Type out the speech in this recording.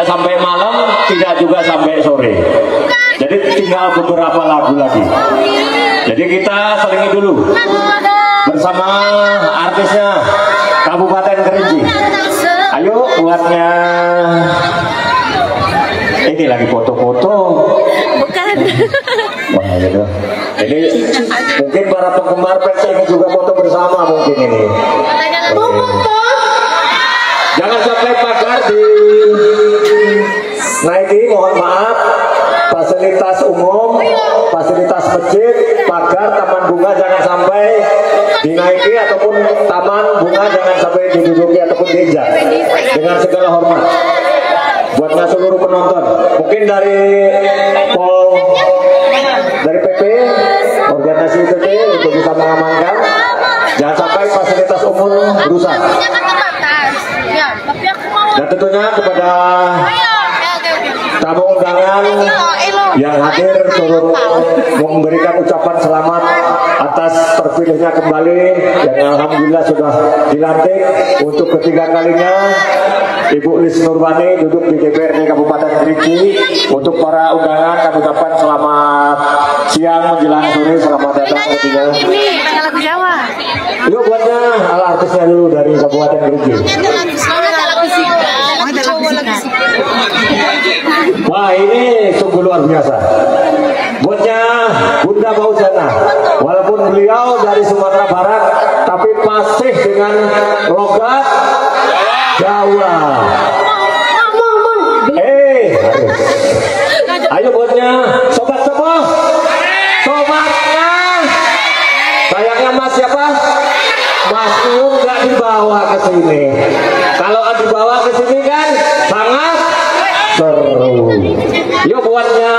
sampai malam, tidak juga sampai sore. Jadi tinggal beberapa lagu lagi. Jadi kita selingi dulu bersama artisnya Kabupaten Kerinci. Ayo buatnya. Ini lagi foto-foto. Bukan. Wah, gitu. Ini mungkin para penggemar fans ingin juga foto bersama mungkin ini. Jangan sampai pagar dinaiki, mohon maaf. Fasilitas umum, fasilitas masjid, pagar, taman bunga jangan sampai dinaiki ataupun taman bunga jangan sampai diduduki ataupun diinjak. Dengan segala hormat. Buatnya seluruh penonton, mungkin dari dari PP, organisasi PP untuk bisa mengamankan, jangan sampai fasilitas umum rusak. Dan tentunya kepada tamu undangan yang hadir turut memberikan ucapan selamat atas terpilihnya kembali yang alhamdulillah sudah dilantik untuk ketiga kalinya Ibu Lis Nurbani duduk di DPRD Kabupaten Kerinci. Untuk para undangan kami ucapkan selamat siang menjelang sore, selamat datang tentunya. Lagu Jawa. Yuk buatnya ala artisnya dulu dari Kabupaten Kerinci. Wah, ini sungguh luar biasa. Buatnya Bunda Mauzana. Walaupun beliau dari Sumatera Barat, tapi masih dengan logat Jawa. Ayo buatnya sobat semua. Sobatnya. Sayangnya Mas siapa? Mas Iung nggak dibawa ke sini. Kalau dibawa ke sini kan sangat seru. Yuk buatnya.